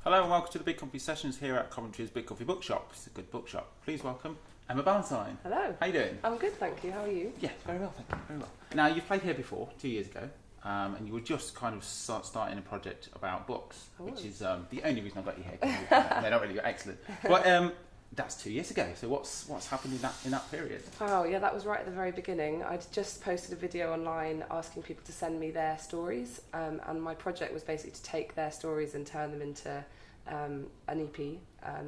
Hello and welcome to the Big Coffee Sessions here at Coventry's Big Coffee Bookshop. It's a good bookshop. Please welcome Emma Ballantine. Hello. How you doing? I'm good, thank you. How are you? Yeah, very well, thank you. Very well. Now, you've played here before, 2 years ago, and you were just kind of starting a project about books, which is the only reason I got you here. They're not really excellent. But that's 2 years ago. So what's happened in that period? Oh yeah, that was right at the very beginning. I'd just posted a video online asking people to send me their stories, and my project was basically to take their stories and turn them into an EP.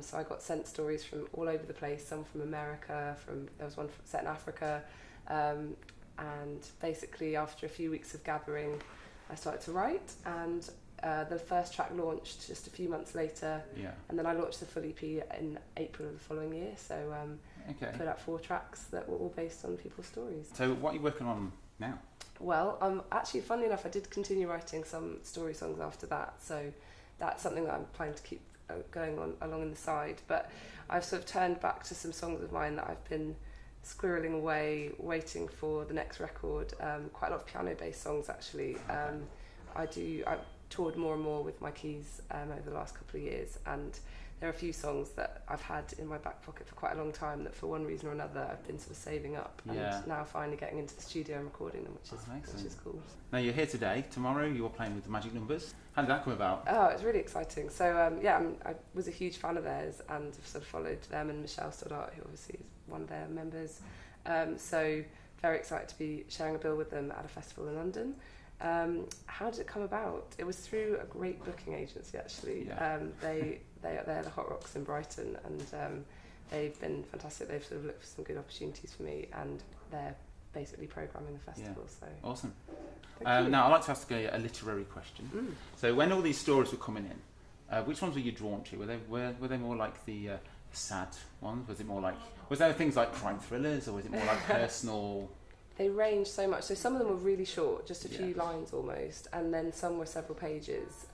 So I got sent stories from all over the place, some from America, there was one set in Africa, and basically after a few weeks of gathering I started to write, and the first track launched just a few months later, and then I launched the full EP in April of the following year, so put out 4 tracks that were all based on people's stories. So what are you working on now? Well, actually, funnily enough, I did continue writing some story songs after that, so that's something that I'm planning to keep going on along in the side, but I've sort of turned back to some songs of mine that I've been squirreling away waiting for the next record. Quite a lot of piano based songs actually. I've toured more and more with my keys over the last couple of years, and there are a few songs that I've had in my back pocket for quite a long time that for one reason or another I've been sort of saving up, and now finally getting into the studio and recording them, which is cool. Now you're here today. Tomorrow you're playing with the Magic Numbers. How did that come about? Oh, it's really exciting. So I was a huge fan of theirs and sort of followed them and Michelle Stoddart, who obviously is one of their members. So very excited to be sharing a bill with them at a festival in London. How did it come about? It was through a great booking agency actually. They're the Hot Rocks in Brighton, and they've been fantastic. They've sort of looked for some good opportunities for me, and they're basically programming the festival. So awesome. Now I'd like to ask a literary question. So when all these stories were coming in, which ones were you drawn to? Were they more like the sad ones? Was there things like crime thrillers, or was it more like personal? They range so much. So some of them were really short, just a few lines almost, and then some were several pages.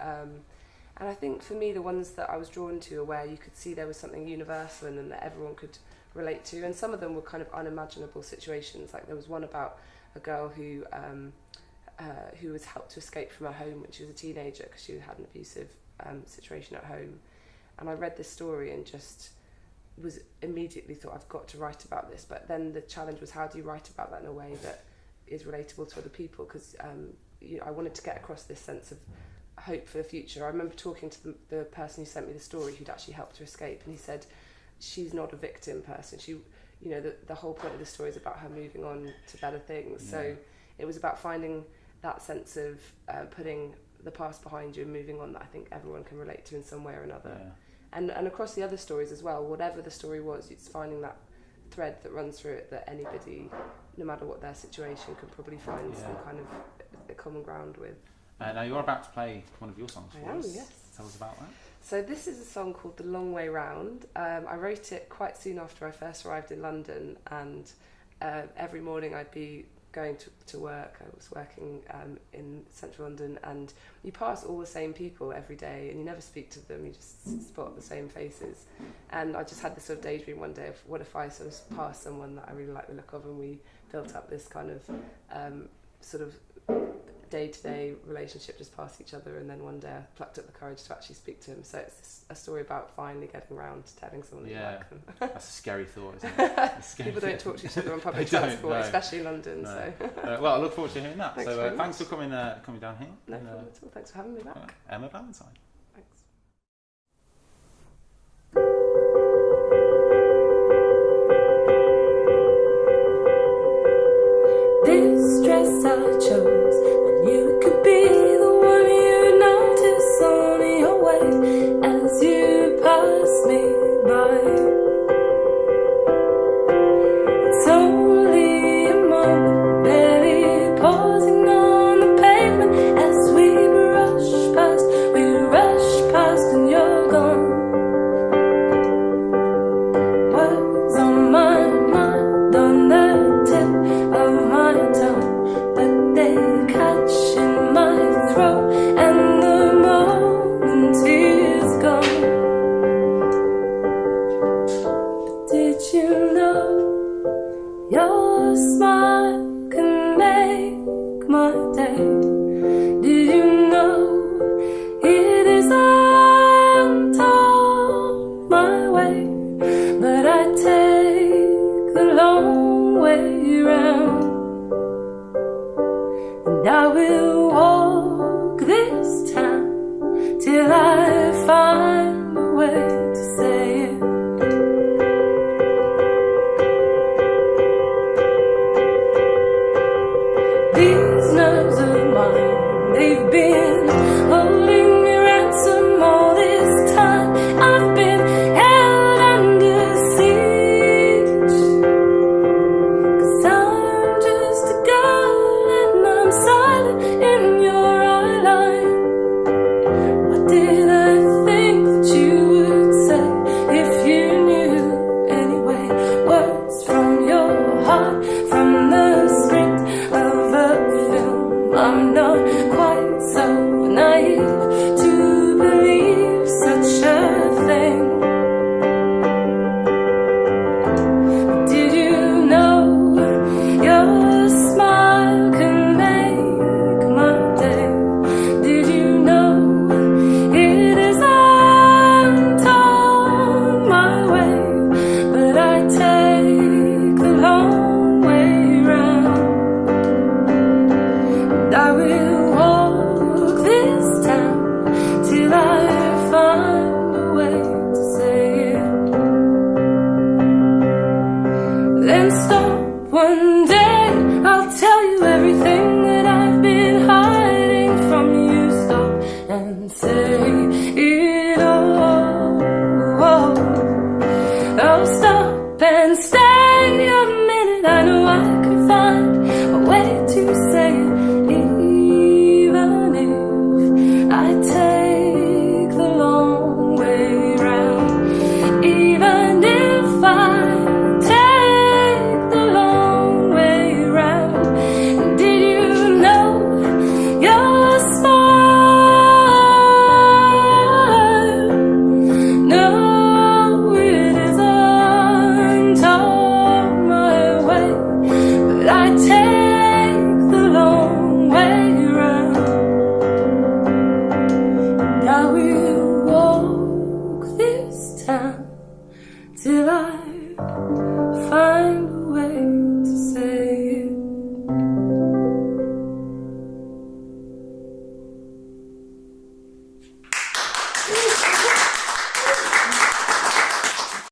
And I think for me, the ones that I was drawn to are where you could see there was something universal in them that everyone could relate to. And some of them were kind of unimaginable situations. Like there was one about a girl who was helped to escape from her home when she was a teenager because she had an abusive situation at home. And I read this story and just was immediately thought, I've got to write about this. But then the challenge was, how do you write about that in a way that is relatable to other people? Because I wanted to get across this sense of hope for the future. I remember talking to the person who sent me the story, who'd actually helped her escape, and he said she's not a victim person. She, the whole point of the story is about her moving on to better things. So it was about finding that sense of putting the past behind you and moving on, that I think everyone can relate to in some way or another. And across the other stories as well, whatever the story was, it's finding that thread that runs through it, that anybody, no matter what their situation, can probably find some kind of a common ground with. Now you're about to play one of your songs for us. Yes. Tell us about that. So this is a song called The Long Way Round. I wrote it quite soon after I first arrived in London, and every morning I'd be going to work. I was working in central London, and you pass all the same people every day and you never speak to them, you just spot the same faces. And I just had this sort of daydream one day of, what if I sort of passed someone that I really like the look of, and we built up this kind of sort of day-to-day relationship just past each other, and then one day I plucked up the courage to actually speak to him. So it's a story about finally getting around to telling someone that you like them. That's a scary thought, isn't it? People don't talk to each other on public transport, especially in London. No. So well, I look forward to hearing that. Thanks for coming down here. No problem at all. Thanks for having me back. Emma Ballantine. Thanks. This dress I chose, and you could be the one you notice on your way as you pass me by. It's only a moment, barely pausing on the pavement as we rush past and you're gone. Words on my mind, on the tip of my tongue, but they catch in my throat, and the moment is gone. till I find a way.